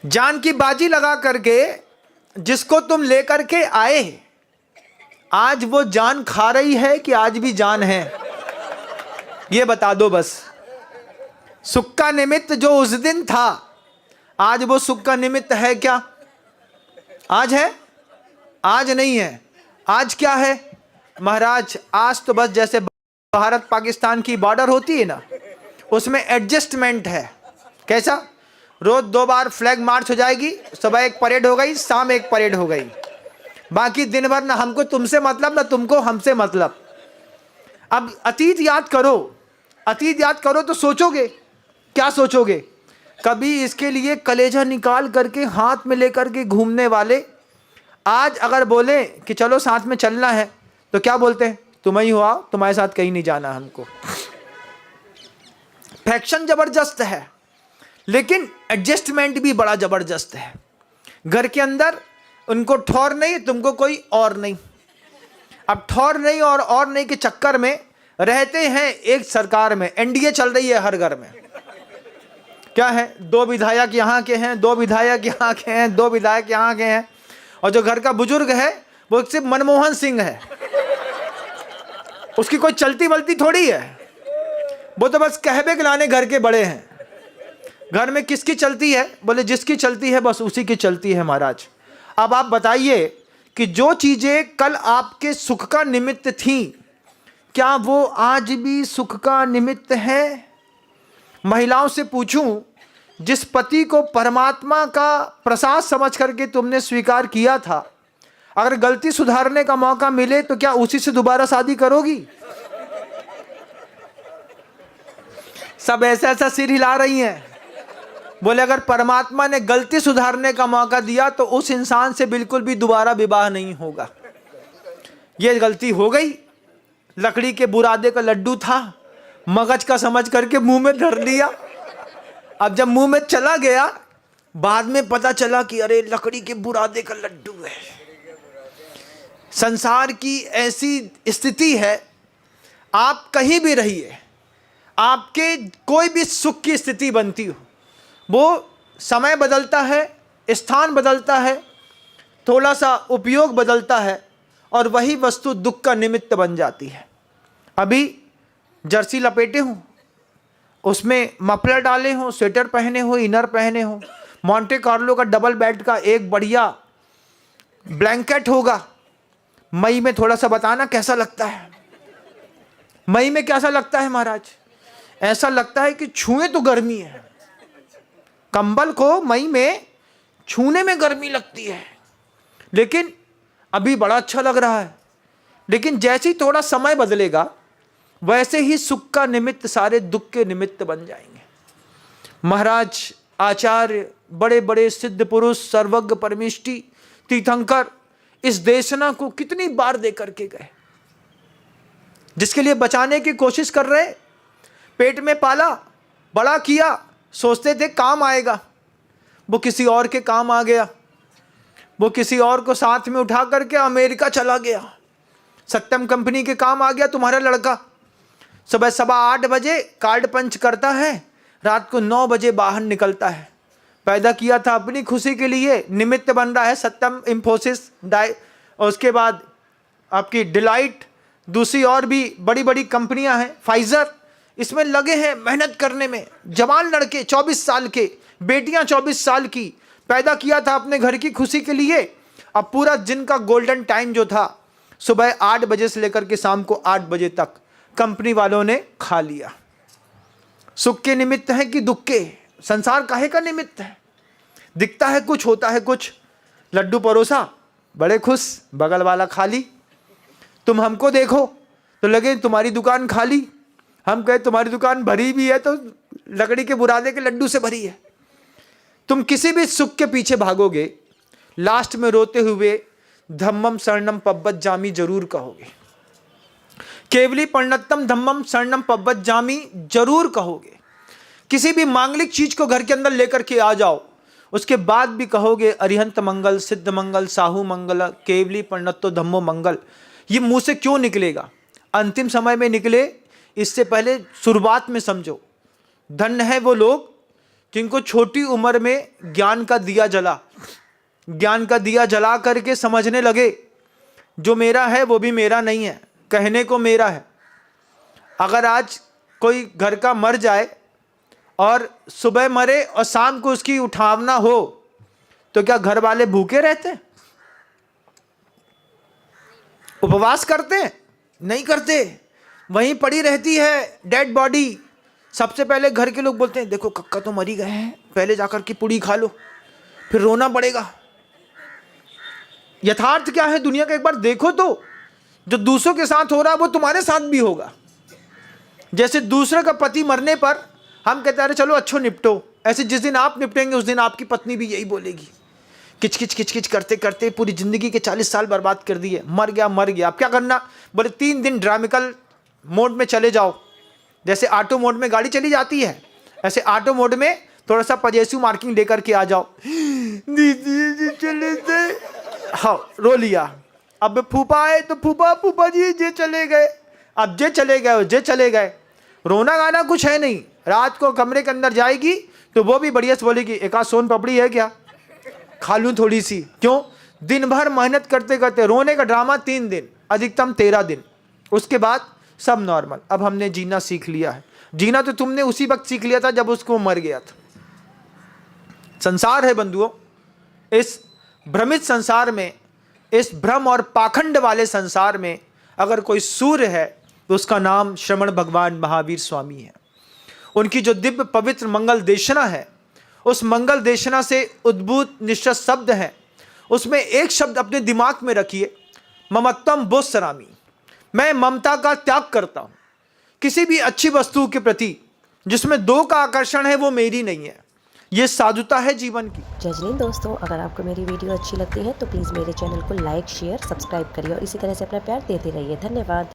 जान की बाजी लगा करके जिसको तुम लेकर के आए, आज वो जान खा रही है कि आज भी जान है, ये बता दो बस। सुख का निमित्त जो उस दिन था, आज वो सुख का निमित्त है क्या? आज है? आज नहीं है। आज क्या है महाराज? आज तो बस जैसे भारत पाकिस्तान की बॉर्डर होती है ना, उसमें एडजस्टमेंट है। कैसा? रोज 2 बार फ्लैग मार्च हो जाएगी, सुबह एक परेड हो गई, शाम एक परेड हो गई, बाकी दिन भर ना हमको तुमसे मतलब ना तुमको हमसे मतलब। अब अतीत याद करो, अतीत याद करो तो सोचोगे, क्या सोचोगे? कभी इसके लिए कलेजा निकाल करके हाथ में लेकर के घूमने वाले आज अगर बोले कि चलो साथ में चलना है, तो क्या बोलते हैं? तुम ही हो, आओ, तुम्हारे साथ कहीं नहीं जाना हमको। फैक्शन जबरदस्त है, लेकिन एडजस्टमेंट भी बड़ा जबरदस्त है। घर के अंदर उनको ठौर नहीं, तुमको कोई और नहीं। अब ठौर नहीं और नहीं के चक्कर में रहते हैं एक सरकार में। एनडीए चल रही है हर घर में। क्या है? 2 विधायक यहाँ के हैं, 2 विधायक यहाँ के हैं, 2 विधायक यहाँ के हैं, और जो घर का बुजुर्ग है वो सिर्फ मनमोहन सिंह है। उसकी कोई चलती बलती थोड़ी है, वो तो बस कहबे गिलाने घर के बड़े हैं। घर में किसकी चलती है? बोले जिसकी चलती है बस उसी की चलती है महाराज। अब आप बताइए कि जो चीजें कल आपके सुख का निमित्त थी, क्या वो आज भी सुख का निमित्त है? महिलाओं से पूछूं, जिस पति को परमात्मा का प्रसाद समझ करके तुमने स्वीकार किया था, अगर गलती सुधारने का मौका मिले तो क्या उसी से दोबारा शादी करोगी? सब ऐसा ऐसा सिर हिला रही हैं। बोले अगर परमात्मा ने गलती सुधारने का मौका दिया तो उस इंसान से बिल्कुल भी दोबारा विवाह नहीं होगा। ये गलती हो गई, लकड़ी के बुरादे का लड्डू था, मगज का समझ करके मुंह में धर लिया। अब जब मुंह में चला गया, बाद में पता चला कि अरे लकड़ी के बुरादे का लड्डू है। संसार की ऐसी स्थिति है, आप कहीं भी रहिए, आपके कोई भी सुख की स्थिति बनती हो, वो समय बदलता है, स्थान बदलता है, थोड़ा सा उपयोग बदलता है, और वही वस्तु दुख का निमित्त बन जाती है। अभी जर्सी लपेटे हूँ, उसमें मफलर डाले हो, स्वेटर पहने हो, इनर पहने हो, मॉन्टे कार्लो का डबल बेड का एक बढ़िया ब्लैंकेट होगा। मई में थोड़ा सा बताना कैसा लगता है? मई में कैसा लगता है महाराज? ऐसा लगता है कि छुए तो गर्मी है। कंबल को मई में छूने में गर्मी लगती है, लेकिन अभी बड़ा अच्छा लग रहा है। लेकिन जैसे ही थोड़ा समय बदलेगा, वैसे ही सुख का निमित्त सारे दुख के निमित्त बन जाएंगे। महाराज आचार्य, बड़े बड़े सिद्ध पुरुष, सर्वज्ञ परमेष्टि तीर्थंकर इस देशना को कितनी बार दे करके गए, जिसके लिए बचाने की कोशिश कर रहे। पेट में पाला, बड़ा किया, सोचते थे काम आएगा, वो किसी और के काम आ गया। वो किसी और को साथ में उठा करके अमेरिका चला गया। सत्यम कंपनी के काम आ गया तुम्हारा लड़का। सुबह 8:15 बजे कार्ड पंच करता है, रात को 9 बजे बाहर निकलता है। पैदा किया था अपनी खुशी के लिए, निमित्त बन रहा है सत्यम, इंफोसिस, और उसके बाद आपकी डिलाइट, दूसरी और भी बड़ी बड़ी कंपनियां हैं, फाइजर, इसमें लगे हैं मेहनत करने में। जवान लड़के 24 साल के, बेटियां 24 साल की, पैदा किया था अपने घर की खुशी के लिए। अब पूरा दिन का गोल्डन टाइम जो था, सुबह 8 बजे से लेकर के शाम को 8 बजे तक कंपनी वालों ने खा लिया। सुख के निमित्त है कि दुख के? संसार काहे का निमित्त है? दिखता है कुछ, होता है कुछ। लड्डू परोसा, बड़े खुश, बगल वाला खाली। तुम हमको देखो तो लगे तुम्हारी दुकान खाली, हम कहे तुम्हारी दुकान भरी भी है तो लकड़ी के बुरादे के लड्डू से भरी है। तुम किसी भी सुख के पीछे भागोगे, लास्ट में रोते हुए धम्मम शरणम पब्बज्जामि जरूर कहोगे। केवली परिणतम धम्मम शरणम पब्बज्जामि जरूर कहोगे। किसी भी मांगलिक चीज को घर के अंदर लेकर के आ जाओ, उसके बाद भी कहोगे अरिहंत मंगल, सिद्ध मंगल, साहू मंगल, केवली परिणतो धम्मो मंगल। ये मुंह से क्यों निकलेगा? अंतिम समय में निकले, इससे पहले शुरुआत में समझो। धन्य है वो लोग जिनको छोटी उम्र में ज्ञान का दिया जला, ज्ञान का दिया जला करके समझने लगे जो मेरा है वो भी मेरा नहीं है, कहने को मेरा है। अगर आज कोई घर का मर जाए और सुबह मरे और शाम को उसकी उठावना हो तो क्या घर वाले भूखे रहते हैं? उपवास करते हैं? नहीं करते। वहीं पड़ी रहती है डेड बॉडी। सबसे पहले घर के लोग बोलते हैं देखो कक्का तो मर ही गए हैं, पहले जाकर के पूड़ी खा लो, फिर रोना पड़ेगा। यथार्थ क्या है दुनिया का एक बार देखो तो, जो दूसरों के साथ हो रहा है वो तुम्हारे साथ भी होगा। जैसे दूसरे का पति मरने पर हम कहते हैं चलो अच्छो निपटो, ऐसे जिस दिन आप निपटेंगे उस दिन आपकी पत्नी भी यही बोलेगी। किचकिच किचकिच करते करते पूरी जिंदगी के 40 साल बर्बाद कर दिए, मर गया मर गया, अब क्या करना? बोले 3 दिन ड्रामिकल मोड में चले जाओ। जैसे ऑटो मोड में गाड़ी चली जाती है, ऐसे ऑटो मोड में थोड़ा सा पजेसिव मार्किंग लेकर के आ जाओ। दीदी जी चले गए, हाँ रो लिया। अब फूफा आए तो फूफा जी जे चले गए, अब जे चले गए जे चले गए। रोना गाना कुछ है नहीं। रात को कमरे के अंदर जाएगी तो वो भी बढ़िया से बोलेगी एक आध सोन पापड़ी है क्या, खा लूँ थोड़ी सी। क्यों? दिन भर मेहनत करते करते रोने का ड्रामा 3 दिन, अधिकतम 13 दिन, उसके बाद सब नॉर्मल। अब हमने जीना सीख लिया है। जीना तो तुमने उसी वक्त सीख लिया था जब उसको मर गया था। संसार है बंधुओं, इस भ्रमित संसार में, इस भ्रम और पाखंड वाले संसार में अगर कोई सूर्य है तो उसका नाम श्रमण भगवान महावीर स्वामी है। उनकी जो दिव्य पवित्र मंगल देशना है, उस मंगल देशना से उद्भूत निश्चित शब्द हैं, उसमें एक शब्द अपने दिमाग में रखिए, ममत्वम बोत्सरामी। मैं ममता का त्याग करता हूं किसी भी अच्छी वस्तु के प्रति जिसमें 2 का आकर्षण है, वो मेरी नहीं है। ये साधुता है जीवन की। जय हिंद दोस्तों, अगर आपको मेरी वीडियो अच्छी लगती है तो प्लीज़ मेरे चैनल को लाइक शेयर सब्सक्राइब करिए और इसी तरह से अपना प्यार देते रहिए। धन्यवाद।